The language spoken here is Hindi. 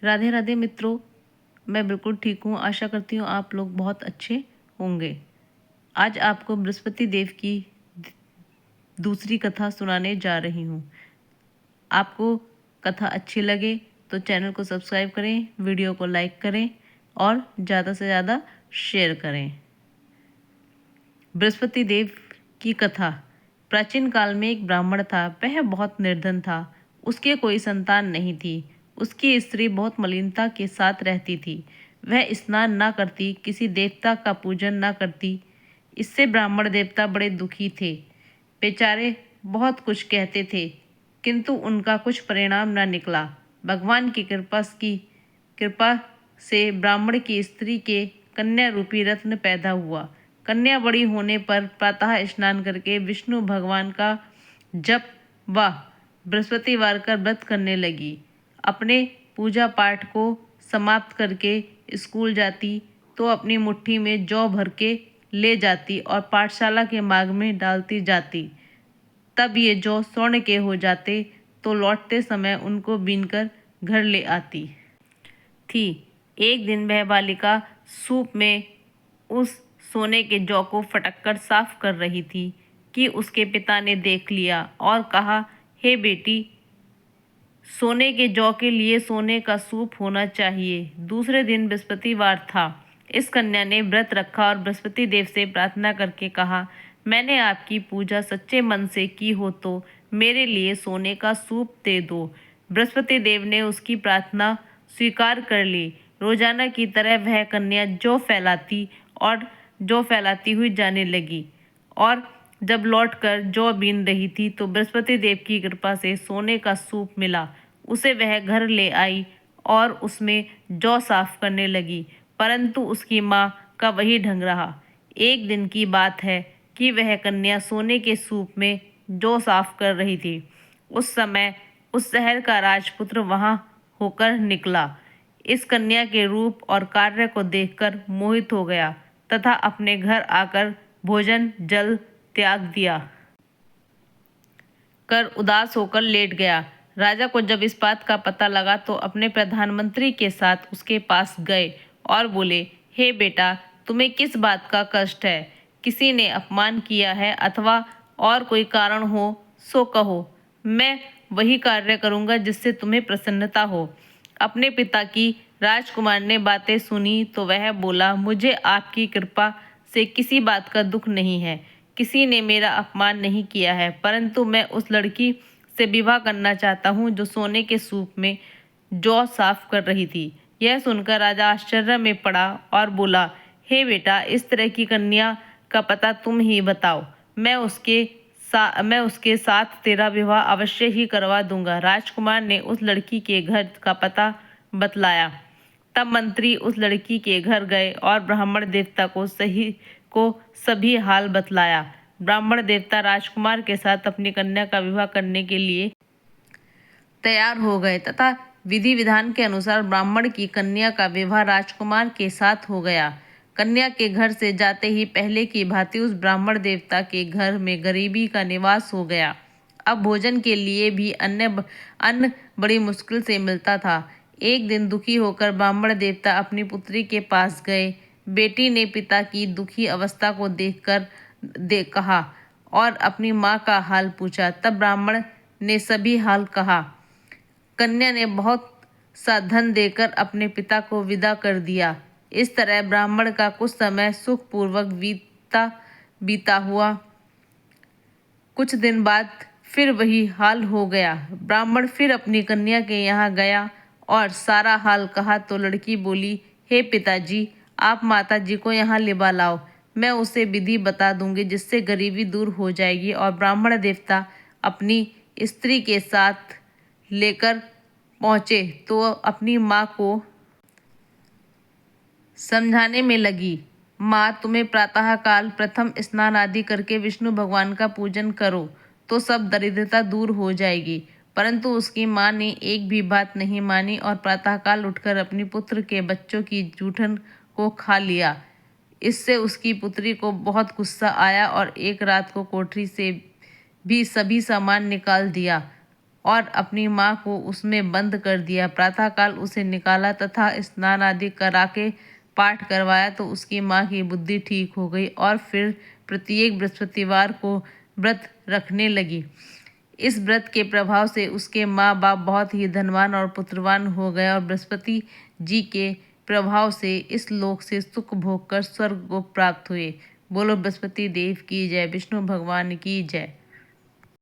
राधे राधे मित्रों, मैं बिल्कुल ठीक हूँ। आशा करती हूँ आप लोग बहुत अच्छे होंगे। आज आपको बृहस्पति देव की दूसरी कथा सुनाने जा रही हूँ। आपको कथा अच्छी लगे तो चैनल को सब्सक्राइब करें, वीडियो को लाइक करें और ज़्यादा से ज़्यादा शेयर करें। बृहस्पति देव की कथा। प्राचीन काल में एक ब्राह्मण था। वह बहुत निर्धन था। उसके कोई संतान नहीं थी। उसकी स्त्री बहुत मलिनता के साथ रहती थी। वह स्नान ना करती, किसी देवता का पूजन ना करती। इससे ब्राह्मण देवता बड़े दुखी थे। बेचारे बहुत कुछ कहते थे, किंतु उनका कुछ परिणाम न निकला। भगवान की कृपा से ब्राह्मण की स्त्री के कन्या रूपी रत्न पैदा हुआ। कन्या बड़ी होने पर प्रातः स्नान करके विष्णु भगवान का जप व बृहस्पतिवार का व्रत करने लगी। अपने पूजा पाठ को समाप्त करके स्कूल जाती तो अपनी मुट्ठी में जौ भर के ले जाती और पाठशाला के मार्ग में डालती जाती। तब ये जौ स्वर्ण के हो जाते तो लौटते समय उनको बीनकर घर ले आती थी। एक दिन वह बालिका सूप में उस सोने के जौ को फटककर साफ कर रही थी कि उसके पिता ने देख लिया और कहा, हे बेटी, सोने के जौ के लिए सोने का सूप होना चाहिए। दूसरे दिन बृहस्पतिवार था। इस कन्या ने व्रत रखा और बृहस्पति देव से प्रार्थना करके कहा, मैंने आपकी पूजा सच्चे मन से की हो तो मेरे लिए सोने का सूप दे दो। बृहस्पति देव ने उसकी प्रार्थना स्वीकार कर ली। रोजाना की तरह वह कन्या जौ फैलाती हुई जाने लगी और जब लौटकर जौ बीन रही थी तो बृहस्पति देव की कृपा से सोने का सूप मिला। उसे वह घर ले आई और उसमें जौ साफ करने लगी, परंतु उसकी माँ का वही ढंग रहा। एक दिन की बात है कि वह कन्या सोने के सूप में जौ साफ कर रही थी। उस समय उस शहर का राजपुत्र वहां होकर निकला। इस कन्या के रूप और कार्य को देखकर मोहित हो गया तथा अपने घर आकर भोजन जल त्याग दिया कर उदास होकर लेट गया। राजा को जब इस बात का पता लगा तो अपने प्रधानमंत्री के साथ उसके पास गए और बोले, हे बेटा, तुम्हें किस बात का कष्ट है? किसी ने अपमान किया है अथवा और कोई कारण हो सो कहो। मैं वही कार्य करूँगा जिससे तुम्हें प्रसन्नता हो। अपने पिता की राजकुमार ने बातें सुनी तो वह बोला, मुझे आपकी कृपा से किसी बात का दुख नहीं है। किसी ने मेरा अपमान नहीं किया है, परंतु मैं उस लड़की से विवाह करना चाहता हूँ जो सोने के सूप में जौ साफ कर रही थी। यह सुनकर राजा आश्चर्य में पड़ा और बोला, हे बेटा, इस तरह की कन्या का पता तुम ही बताओ। मैं उसके साथ तेरा विवाह अवश्य ही करवा दूंगा। राजकुमार ने उस लड़की के घर का पता बतलाया। तब मंत्री उस लड़की के घर गए और ब्राह्मण देवता को सभी हाल बतलाया। ब्राह्मण देवता राजकुमार के साथ अपनी कन्या का विवाह करने के लिए तैयार हो गए तथा विधि विधान के अनुसार ब्राह्मण की कन्या का विवाह राजकुमार के साथ हो गया। कन्या के घर से जाते ही पहले की भांति उस ब्राह्मण देवता के घर में गरीबी का निवास हो गया। अब भोजन के लिए भी अन्न बड़ी मुश्किल से मिलता था। एक दिन दुखी होकर ब्राह्मण देवता अपनी पुत्री के पास गए। बेटी ने पिता की दुखी अवस्था को कहा और अपनी माँ का हाल पूछा। तब ब्राह्मण ने सभी हाल कहा। कन्या ने बहुत सा धन देकर अपने पिता को विदा कर दिया। इस तरह ब्राह्मण का कुछ समय सुखपूर्वक बीता हुआ। कुछ दिन बाद फिर वही हाल हो गया। ब्राह्मण फिर अपनी कन्या के यहाँ गया और सारा हाल कहा तो लड़की बोली, हे पिताजी, आप माता जी को यहाँ लिबा लाओ। मैं उसे विधि बता दूंगी जिससे गरीबी दूर हो जाएगी। और ब्राह्मण देवता अपनी स्त्री के साथ लेकर पहुँचे तो अपनी माँ को समझाने में लगी, माँ, तुम्हें प्रातःकाल प्रथम स्नान आदि करके विष्णु भगवान का पूजन करो तो सब दरिद्रता दूर हो जाएगी। परंतु उसकी माँ ने एक भी बात नहीं मानी और प्रातःकाल उठकर अपनी पुत्र के बच्चों की जूठन को खा लिया। इससे उसकी पुत्री को बहुत गुस्सा आया और एक रात को कोठरी से भी सभी सामान निकाल दिया। और अपनी माँ को उसमें बंद कर दिया। प्रातःकाल उसे निकाला तथा स्नान आदि करा के पाठ करवाया तो उसकी माँ की बुद्धि ठीक हो गई और फिर प्रत्येक बृहस्पतिवार को व्रत रखने लगी। इस व्रत के प्रभाव से उसके माँ बाप बहुत ही धनवान और पुत्रवान हो गए और बृहस्पति जी के प्रभाव से इस लोक से सुख भोग कर स्वर्ग को प्राप्त हुए। बोलो बृहस्पति देव की जय, विष्णु भगवान की जय।